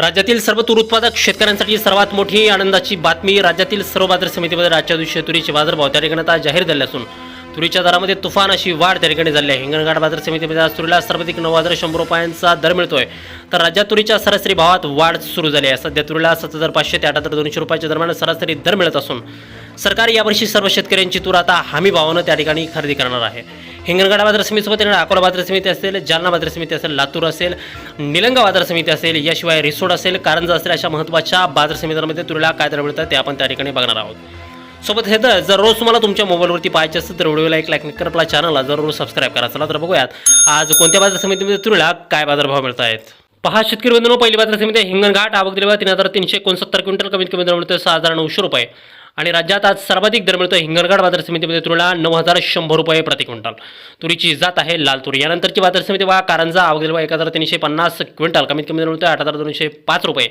राज्यातील सर्व तूर उत्पादक शेतकऱ्यांसाठी सर्वात मोठी आनंदाची बातमी. राज्यातील सर्व बाजार समितीमध्ये आजच्या दिवशी तुरीचे बाजारभाव त्या ठिकाणी आता जाहीर झाले असून तुरीच्या दरामध्ये तुफान अशी वाढ त्या ठिकाणी झाली आहे. हिंगणघाट बाजार समितीमध्ये आज तुरीला सर्वाधिक 9,100 रुपयांचा दर मिळतोय, तर राज्यात तुरीच्या सरासरी भावात वाढ सुरू झाली आहे. सध्या तुरीला 7,500 ते 8,200 रुपयाच्या दरम्यान सरासरी दर मिळत असून सरकार यावर्षी सर्व शेतकऱ्यांची तूर आता हमी भावानं त्या ठिकाणी खरेदी करणार आहे. हिंगणघाट बाजार समितीसोबत अकोला बाजार समिती असेल, जालना बाजार समिती असेल, लातूर असेल, निलंगा बाजार समिती असेल, याशिवाय रिसोड असेल, कारंजा असेल, अशा महत्त्वाच्या बाजार समित्यांमध्ये तुरीला काय दर मिळतात ते आपण त्या ठिकाणी बघणार आहोत. सोबत हे तर जर रोज तुम्हाला तुमच्या मोबाईलवरती पाहायचे असेल तर व्हिडिओला एक लाईक कर, आपला चॅनलला जरूर सबस्क्राईब करा. चला तर बघूयात आज कोणत्या बाजार समितीमध्ये तुरीला काय बाजारभाव मिळत आहेत. पहा शेतकरी बंधूंनो, पहिली बाजार समिती हिंगणघाट. आवक दिली 3,369 क्विंटल, कमीत कमी दर मिळतोय 6,900 रुपये. आणि राज्यात आज सर्वाधिक दर मिळतोय हिंगणघाट बाजार समितीमध्ये तुरीला 9,100 रुपये प्रति क्विंटल. तुरीची जात आहे लाल तुरी. यानंतरची बाजार समिती पहा कारंजा. आवक दिली 1,350 क्विंटल, कमीत कमी दर मिळतोय 8,205 रुपये.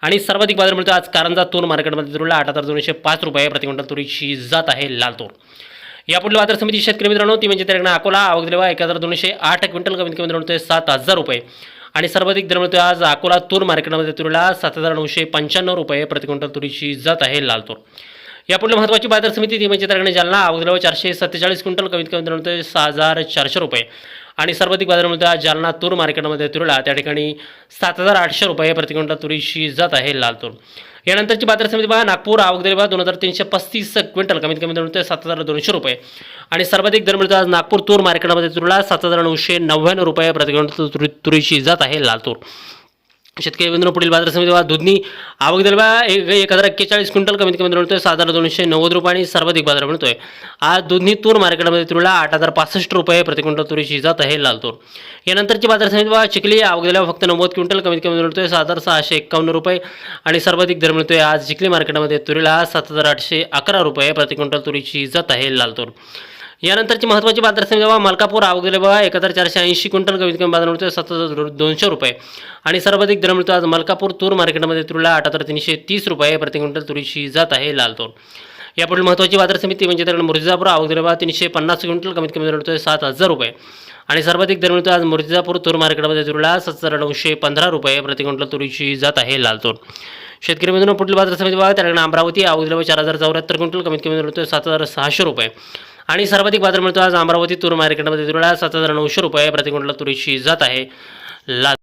आणि सर्वाधिक बाजार मिळतो आज कारंजा तूर मार्केटमध्ये तुरीला 8,205 रुपये प्रति क्विंटल. तुरीची जात आहे लाल तूर. यापुढील बाजार समिती शेतकरी मित्रांनो ती म्हणजे त्या अकोला. आवक दिली 1,208 क्विंटल, कमीत कमी दर मिळतोय 7,000 रुपये. आणि सर्वाधिक दर मिळतोय आज अकोला तूर मार्केटमध्ये तुरीला 7,995 रुपये प्रति क्विंटल. तुरीची जात आहे लाल तूर. यापुढे महत्त्वाची बाजार समिती ती म्हणजे त्या जालना. आवक दिली 447 क्विंटल, कमीत कमी दर मिळतोय 6,400 रुपये. आणि सर्वाधिक बाजार मिळतो आज जालना तूर मार्केटमध्ये तुरीला त्या ठिकाणी 7,800 रुपये प्रति क्विंटल. तुरीची जात आहे लाल तूर. यानंतरची बाजार समिती बघा नागपूर. आवक दिली 2,335 क्विंटल, कमीत कमी दर मिळतोय 7,200 रुपये. आणि सर्वाधिक दर मिळतो आज नागपूर तूर मार्केटमध्ये तुरीला 7,999 रुपये प्रति क्विंटल. तुरीची जात आहे लाल तूर. शेतकरी बंधूंनो, पुढील बाजार समिती दुधनी. आवक दिली 1,041 क्विंटल, कमीत कमी दर मिळतोय 7,290 रुपये. आणि सर्वाधिक बाजार मिळतोय आज दुधनी तूर मार्केटमध्ये तुरीला 8,065 रुपये प्रति क्विंटल. तुरीची जात आहे लाल तूर. यानंतरची बाजार समिती चिखली. आवक दिली फक्त 90 क्विंटल, कमीत कमी दर मिळतोय 7,651 रुपये. आणि सर्वाधिक दर मिळतोय आज चिखली मार्केटमध्ये तुरीला 7,811 रुपये प्रति क्विंटल. तुरीची जात आहे लाल तूर. यानंतरची महत्त्वाची बाजार समिती मलकापूर. आवक दिली 1,480 क्विंटल, कमीत कमी बाजार मिळतोय 7,200 रुपये. आणि सर्वाधिक दर मिळतो आज मलकापूर तूर मार्केटमध्ये तुरीला 8,330 रुपये प्रति क्विंटल. तुरीची जात आहे लाल तूर. यापुढील महत्त्वाची बाजार समिती म्हणजे त्याकडे मुर्तिजापूर. आवक दिली 350 क्विंटल, कमीत कमी दर मिळतोय 7,000 रुपये. आणि सर्वाधिक दर मिळतो आज मुर्तिजापूर तूर मार्केटमध्ये तुरीला 7,915 रुपये प्रति क्विंटल. तुरीची जात आहे लाल तूर. शेतकरी मित्रांनो, पुढील बाजार समिती बघा त्याकडे अमरावती. आवक दिली 4,074 क्विंटल, कमीत कमी दर मिळतोय 7,600 रुपये. आणि सर्वाधिक बाजार मिळतो आज अमरावती तूर मार्केटमध्ये तुरीला 7,900 रुपये प्रति क्विंटल. तुरीची जात आहे लाल.